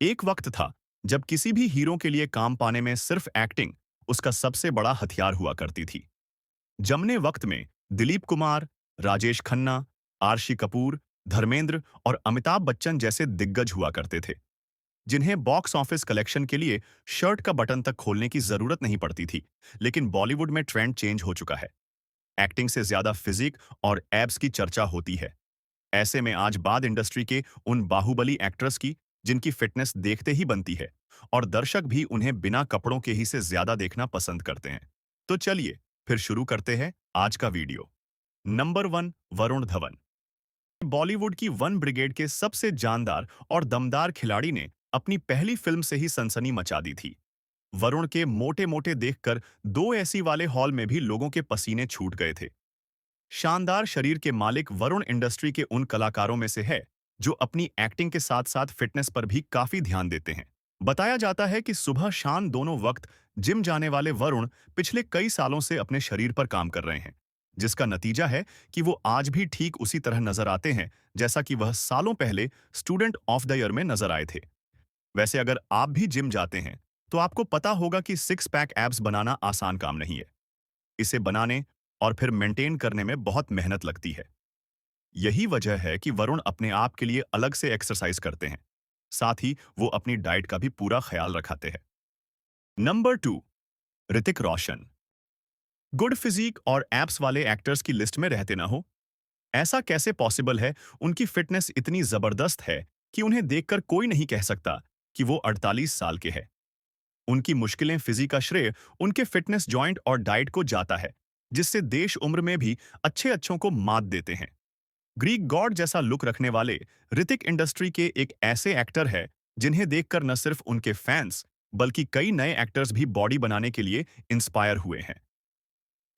एक वक्त था जब किसी भी हीरो के लिए काम पाने में सिर्फ एक्टिंग उसका सबसे बड़ा हथियार हुआ करती थी। जमने वक्त में दिलीप कुमार, राजेश खन्ना, आरशी कपूर, धर्मेंद्र और अमिताभ बच्चन जैसे दिग्गज हुआ करते थे, जिन्हें बॉक्स ऑफिस कलेक्शन के लिए शर्ट का बटन तक खोलने की जरूरत नहीं पड़ती थी। लेकिन बॉलीवुड में ट्रेंड चेंज हो चुका है। एक्टिंग से ज्यादा फिजिक और एब्स की चर्चा होती है। ऐसे में आज बाद इंडस्ट्री के उन बाहुबली एक्ट्रेस की जिनकी फिटनेस देखते ही बनती है और दर्शक भी उन्हें बिना कपड़ों के ही से ज्यादा देखना पसंद करते हैं। तो चलिए फिर शुरू करते हैं आज का वीडियो। नंबर 1, वरुण धवन। बॉलीवुड की वन ब्रिगेड के सबसे जानदार और दमदार खिलाड़ी ने अपनी पहली फिल्म से ही सनसनी मचा दी थी। वरुण के मोटे मोटे देखकर दो एसी वाले हॉल में भी लोगों के पसीने छूट गए थे। शानदार शरीर के मालिक वरुण इंडस्ट्री के उन कलाकारों में से है जो अपनी एक्टिंग के साथ साथ फिटनेस पर भी काफी ध्यान देते हैं। बताया जाता है कि सुबह शाम दोनों वक्त जिम जाने वाले वरुण पिछले कई सालों से अपने शरीर पर काम कर रहे हैं, जिसका नतीजा है कि वो आज भी ठीक उसी तरह नजर आते हैं जैसा कि वह सालों पहले स्टूडेंट ऑफ द ईयर में नजर आए थे। वैसे अगर आप भी जिम जाते हैं तो आपको पता होगा कि सिक्स पैक एब्स बनाना आसान काम नहीं है। इसे बनाने और फिर मेंटेन करने में बहुत मेहनत लगती है। यही वजह है कि वरुण अपने आप के लिए अलग से एक्सरसाइज करते हैं। साथ ही वो अपनी डाइट का भी पूरा ख्याल रखाते हैं। Number 2, Hrithik Roshan. Good physique और एब्स वाले एक्टर्स की लिस्ट में रहते ना हो, ऐसा कैसे पॉसिबल है? उनकी फिटनेस इतनी जबरदस्त है कि उन्हें देखकर कोई नहीं कह सकता कि वो 48 साल के हैं। उनकी मुश्किलें फिजी का श्रेय उनके फिटनेस जॉइंट और डाइट को जाता है, जिससे देश उम्र में भी अच्छे अच्छों को मात देते हैं। ग्रीक गॉड जैसा लुक रखने वाले ऋतिक इंडस्ट्री के एक ऐसे एक्टर है जिन्हें देखकर न सिर्फ उनके फैंस बल्कि कई नए एक्टर्स भी बॉडी बनाने के लिए इंस्पायर हुए हैं।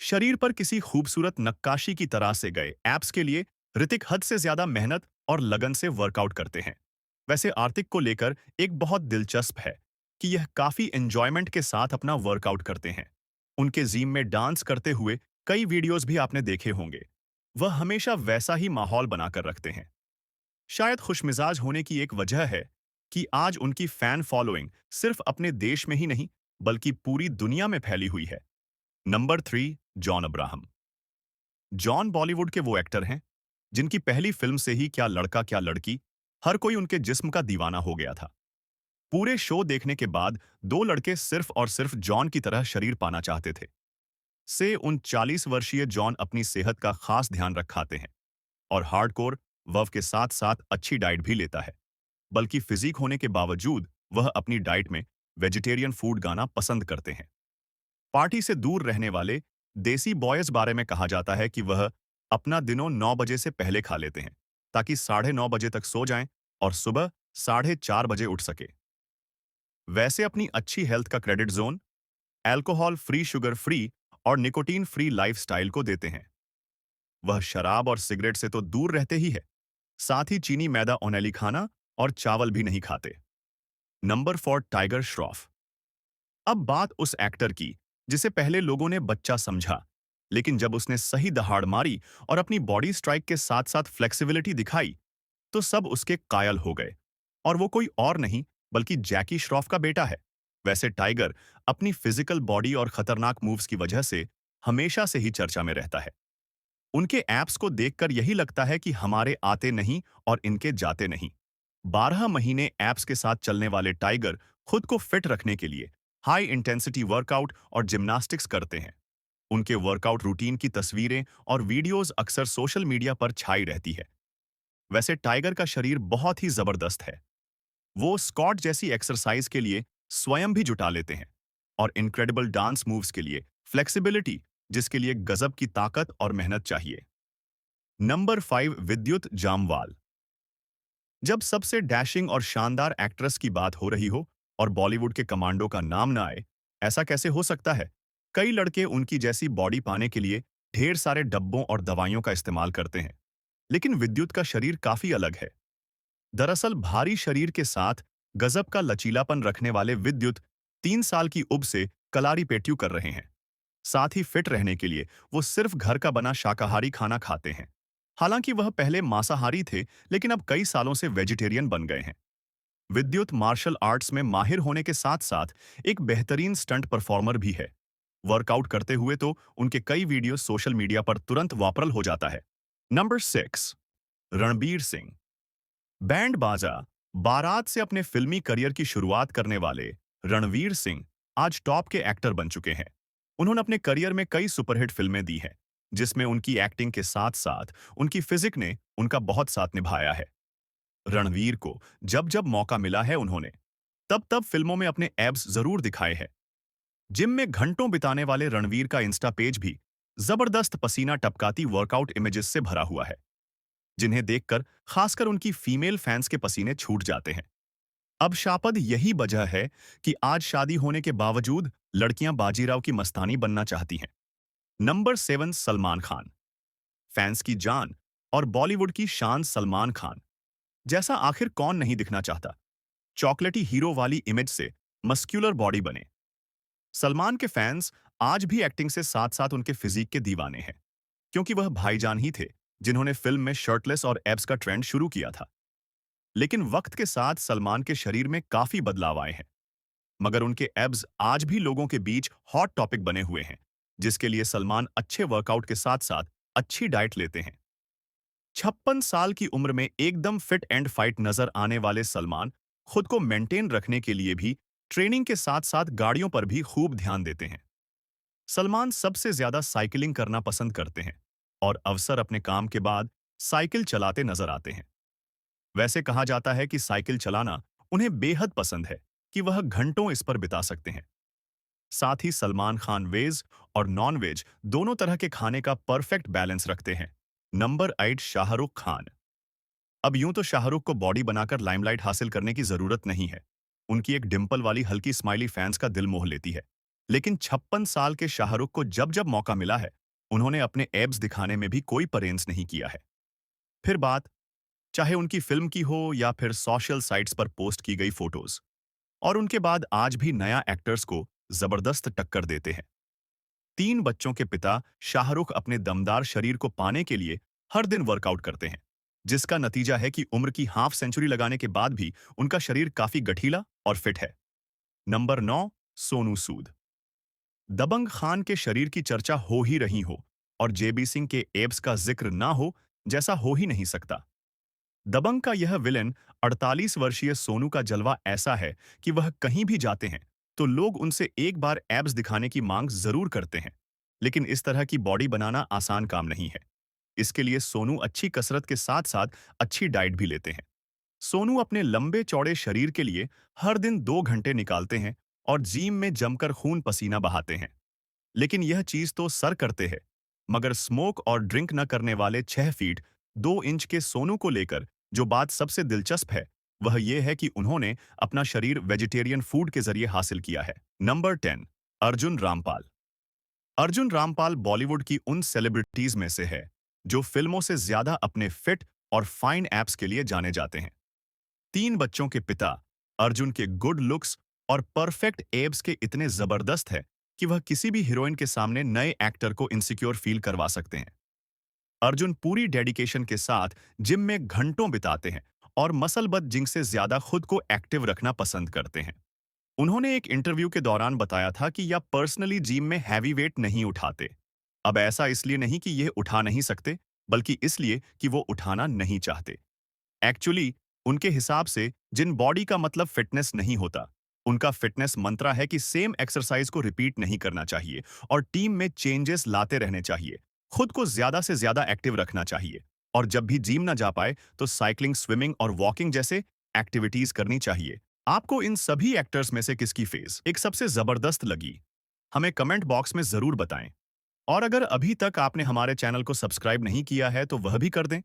शरीर पर किसी खूबसूरत नक्काशी की तरह से गए एब्स के लिए ऋतिक हद से ज्यादा मेहनत और लगन से वर्कआउट करते हैं। वैसे आर्थिक को लेकर एक बहुत दिलचस्प है कि यह काफी एंजॉयमेंट के साथ अपना वर्कआउट करते हैं। उनके जिम में डांस करते हुए कई वीडियोस भी आपने देखे होंगे। वह हमेशा वैसा ही माहौल बनाकर रखते हैं। शायद खुशमिजाज होने की एक वजह है कि आज उनकी फैन फॉलोइंग सिर्फ अपने देश में ही नहीं बल्कि पूरी दुनिया में फैली हुई है। Number 3, John Abraham. John Bollywood के वो एक्टर हैं जिनकी पहली फिल्म से ही क्या लड़का क्या लड़की, हर कोई उनके जिस्म का दीवाना हो गया था। पूरे शो देखने के बाद दो लड़के सिर्फ और सिर्फ जॉन की तरह शरीर पाना चाहते थे। से 39 वर्षीय जॉन अपनी सेहत का खास ध्यान रखाते हैं और हार्डकोर वर्क के साथ साथ अच्छी डाइट भी लेता है। बल्कि फिजिक होने के बावजूद वह अपनी डाइट में वेजिटेरियन फूड गाना पसंद करते हैं। पार्टी से दूर रहने वाले देसी बॉयज बारे में कहा जाता है कि वह अपना दिनों 9 बजे से पहले खा लेते हैं ताकि 9:30 बजे तक सो जाएं और सुबह 4:30 बजे उठ सके। वैसे अपनी अच्छी हेल्थ का credit zone alcohol free, sugar free और निकोटीन फ्री लाइफस्टाइल को देते हैं। वह शराब और सिगरेट से तो दूर रहते ही है, साथ ही चीनी, मैदा, ओनैली खाना और चावल भी नहीं खाते। Number 4, tiger Shroff. अब बात उस एक्टर की जिसे पहले लोगों ने बच्चा समझा, लेकिन जब उसने सही दहाड़ मारी और अपनी बॉडी स्ट्राइक के साथ साथ फ्लेक्सिबिलिटी दिखाई तो सब उसके कायल हो गए। और वो कोई और नहीं बल्कि जैकी श्रॉफ का बेटा है। वैसे टाइगर अपनी फिजिकल बॉडी और खतरनाक मूव्स की वजह से हमेशा से ही चर्चा में रहता है। उनके एप्स को देखकर यही लगता है कि हमारे आते नहीं और इनके जाते नहीं। 12 महीने एप्स के साथ चलने वाले टाइगर खुद को फिट रखने के लिए हाई इंटेंसिटी वर्कआउट और जिम्नास्टिक्स करते हैं। उनके वर्कआउट रूटीन की तस्वीरें और वीडियोस अक्सर सोशल मीडिया पर छाई रहती है। वैसे टाइगर का शरीर बहुत ही जबरदस्त है। वो स्कॉट जैसी एक्सरसाइज के लिए स्वयं भी जुटा लेते हैं और इनक्रेडिबल डांस मूव्स के लिए फ्लेक्सिबिलिटी, जिसके लिए गजब की ताकत और मेहनत चाहिए। नंबर 5, विद्युत जामवाल। जब सबसे डैशिंग और शानदार एक्ट्रेस की बात हो रही हो और बॉलीवुड के कमांडो का नाम ना आए, ऐसा कैसे हो सकता है? कई लड़के उनकी जैसी बॉडी पाने के लिए ढेर सारे डब्बों और दवाइयों का इस्तेमाल करते हैं, लेकिन विद्युत का शरीर काफी अलग है। दरअसल भारी शरीर के साथ गजब का लचीलापन रखने वाले विद्युत 3 साल की उब से कलारी पेट्यू कर रहे हैं। साथ ही फिट रहने के लिए वो सिर्फ घर का बना शाकाहारी खाना खाते हैं। हालांकि वह पहले मांसाहारी थे, लेकिन अब कई सालों से वेजिटेरियन बन गए हैं। विद्युत मार्शल आर्ट्स में माहिर होने के साथ साथ एक बेहतरीन स्टंट परफॉर्मर भी है। वर्कआउट करते हुए तो उनके कई वीडियो सोशल मीडिया पर तुरंत वायरल हो जाता है। नंबर 6, रणबीर सिंह। बैंड बाजा बारात से अपने फिल्मी करियर की शुरुआत करने वाले रणवीर सिंह आज टॉप के एक्टर बन चुके हैं। उन्होंने अपने करियर में कई सुपरहिट फिल्में दी हैं, जिसमें उनकी एक्टिंग के साथ साथ उनकी फिजिक ने उनका बहुत साथ निभाया है। रणवीर को जब जब मौका मिला है उन्होंने तब तब फिल्मों में अपने एब्स जरूर दिखाए हैं। जिम में घंटों बिताने वाले रणवीर का इंस्टा पेज भी जबरदस्त पसीना टपकाती वर्कआउट इमेजेस से भरा हुआ है, जिन्हें देखकर खासकर उनकी फीमेल फैंस के पसीने छूट जाते हैं। अब शापद यही वजह है कि आज शादी होने के बावजूद लड़कियां बाजीराव की मस्तानी बनना चाहती हैं। नंबर 7, सलमान खान। फैंस की जान और बॉलीवुड की शान सलमान खान जैसा आखिर कौन नहीं दिखना चाहता। चॉकलेटी हीरो वाली इमेज से मस्क्यूलर बॉडी बने। सलमान के फैंस आज भी एक्टिंग से साथ साथ उनके फिजिक के दीवाने हैं, क्योंकि वह भाईजान ही थे जिन्होंने फिल्म में शर्टलेस और एब्स का ट्रेंड शुरू किया था। लेकिन वक्त के साथ सलमान के शरीर में काफी बदलाव आए हैं, मगर उनके एब्स आज भी लोगों के बीच हॉट टॉपिक बने हुए हैं, जिसके लिए सलमान अच्छे वर्कआउट के साथ साथ अच्छी डाइट लेते हैं। 56 साल की उम्र में एकदम फिट एंड फाइट नजर आने वाले सलमान खुद को मेंटेन रखने के लिए भी ट्रेनिंग के साथ साथ गाड़ियों पर भी खूब ध्यान देते हैं। सलमान सबसे ज्यादा साइकिलिंग करना पसंद करते हैं और अवसर अपने काम के बाद साइकिल चलाते नजर आते हैं। वैसे कहा जाता है कि साइकिल चलाना उन्हें बेहद पसंद है कि वह घंटों इस पर बिता सकते हैं। साथ ही सलमान खान वेज और नॉन वेज दोनों तरह के खाने का परफेक्ट बैलेंस रखते हैं। नंबर 8, शाहरुख खान। अब यूं तो शाहरुख को बॉडी बनाकर लाइमलाइट हासिल करने की जरूरत नहीं है। उनकी एक डिंपल वाली हल्की स्माइली फैंस का दिल मोह लेती है। लेकिन 56 साल के शाहरुख को जब जब मौका मिला है, उन्होंने अपने एब्स दिखाने में भी कोई परहेज नहीं किया है। फिर बात चाहे उनकी फिल्म की हो या फिर सोशल साइट्स पर पोस्ट की गई फोटोज, और उनके बाद आज भी नया एक्टर्स को जबरदस्त टक्कर देते हैं। 3 बच्चों के पिता शाहरुख अपने दमदार शरीर को पाने के लिए हर दिन वर्कआउट करते हैं, जिसका नतीजा है कि उम्र की हाफ सेंचुरी लगाने के बाद भी उनका शरीर काफी गठीला और फिट है। नंबर 9, सोनू सूद। दबंग खान के शरीर की चर्चा हो ही रही हो और जेबी सिंह के एब्स का जिक्र ना हो, जैसा हो ही नहीं सकता। दबंग का यह विलेन 48 वर्षीय सोनू का जलवा ऐसा है कि वह कहीं भी जाते हैं तो लोग उनसे एक बार एब्स दिखाने की मांग जरूर करते हैं। लेकिन इस तरह की बॉडी बनाना आसान काम नहीं है। इसके लिए सोनू अच्छी कसरत के साथ साथ अच्छी डाइट भी लेते हैं। सोनू अपने लंबे चौड़े शरीर के लिए हर दिन 2 घंटे निकालते हैं और जिम में जमकर खून पसीना बहाते हैं। लेकिन यह चीज तो सर करते हैं, मगर स्मोक और ड्रिंक न करने वाले 6 फीट 2 इंच के सोनू को लेकर जो बात सबसे दिलचस्प है, वह यह है कि उन्होंने अपना शरीर वेजिटेरियन फूड के जरिए हासिल किया है। नंबर 10, अर्जुन रामपाल। अर्जुन रामपाल बॉलीवुड की उन सेलिब्रिटीज में से है जो फिल्मों से ज्यादा अपने फिट और फाइन एप्स के लिए जाने जाते हैं। 3 बच्चों के पिता अर्जुन के गुड लुक्स और परफेक्ट एब्स के इतने जबरदस्त है कि वह किसी भी हीरोइन के सामने नए एक्टर को इनसिक्योर फील करवा सकते हैं। अर्जुन पूरी डेडिकेशन के साथ जिम में घंटों बिताते हैं और मसलबत जिंक से ज्यादा खुद को एक्टिव रखना पसंद करते हैं। उन्होंने एक इंटरव्यू के दौरान बताया था कि यह पर्सनली जिम में हैवी वेट नहीं उठाते। अब ऐसा इसलिए नहीं कि यह उठा नहीं सकते, बल्कि इसलिए कि वो उठाना नहीं चाहते। एक्चुअली उनके हिसाब से जिन बॉडी का मतलब फिटनेस नहीं होता, उनका फिटनेस मंत्रा है कि सेम एक्सरसाइज को रिपीट नहीं करना चाहिए और टीम में चेंजेस लाते रहने चाहिए। खुद को ज्यादा से ज्यादा एक्टिव रखना चाहिए और जब भी जिम ना जा पाए तो साइकिलिंग, स्विमिंग और वॉकिंग जैसे एक्टिविटीज करनी चाहिए। आपको इन सभी एक्टर्स में से किसकी फेस एक सबसे जबरदस्त लगी, हमें कमेंट बॉक्स में जरूर बताएं। और अगर अभी तक आपने हमारे चैनल को सब्सक्राइब नहीं किया है तो वह भी कर दें